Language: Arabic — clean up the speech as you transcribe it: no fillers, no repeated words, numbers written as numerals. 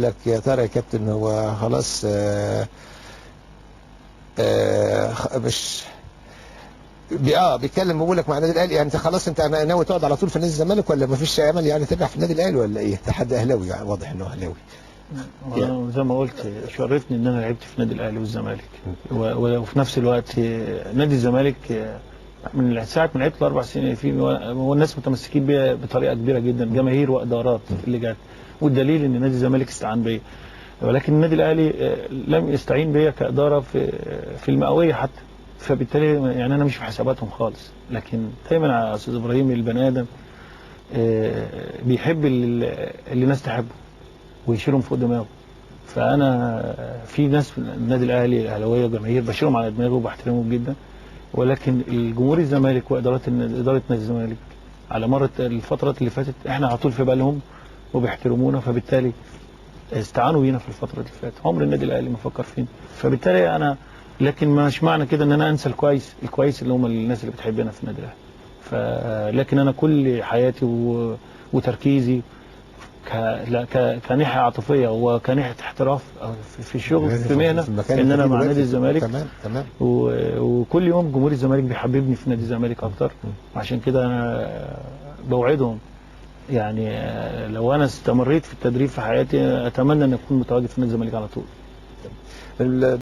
لك يا ترى يا كابتن هو خلاص مش بيتكلم بيقول لك مع النادي الاهلي، يعني انت خلاص انت ناوي تقعد على طول في نادي الزمالك ولا ما فيش امل يعني ترجع في النادي الاهلي ولا ايه؟ انت حد اهلاوي يعني واضح انه اهلاوي. وانا زي ما قلت شرفني ان انا لعبت في النادي الاهلي والزمالك، وفي نفس الوقت نادي الزمالك من ساعه ما لعبت ال4 سنين فيه والناس متمسكين بيا بطريقه كبيره جدا، جماهير وادارات اللي جت، والدليل ان نادي الزمالك استعان بيا، ولكن النادي الاهلي لم يستعين بيا كاداره في المئويه حتى، فبالتالي يعني انا مش في حساباتهم خالص. لكن دايما يا استاذ ابراهيم البني ادم بيحب اللي الناس تحبه ويشيلهم فوق دماغه. فانا في ناس في النادي الاهلي اهلاويه جماهير بشيلهم على دماغي وبحترمهم جدا، ولكن الجمهور الزمالك اداره نادي الزمالك على مر الفترات اللي فاتت احنا على طول في بالهم وبيحترمونا، فبالتالي استعانوا بينا في الفتره اللي فاتت. عمر النادي الاهلي ما فكر فينا، فبالتالي انا لكن مش معنى كده ان انا انسى الكويس اللي هم الناس اللي بتحبنا في النادي الاهلي. لكن انا كل حياتي وتركيزي كناحيه عاطفيه وكناحيه احتراف في الشغل في مهنه ان انا مع نادي الزمالك. تمام. وكل يوم جمهور الزمالك بيحببني في نادي الزمالك اكتر، عشان كده انا بوعدهم يعني لو انا استمريت في التدريب في حياتي اتمنى ان اكون متواجد في نادي الزمالك على طول.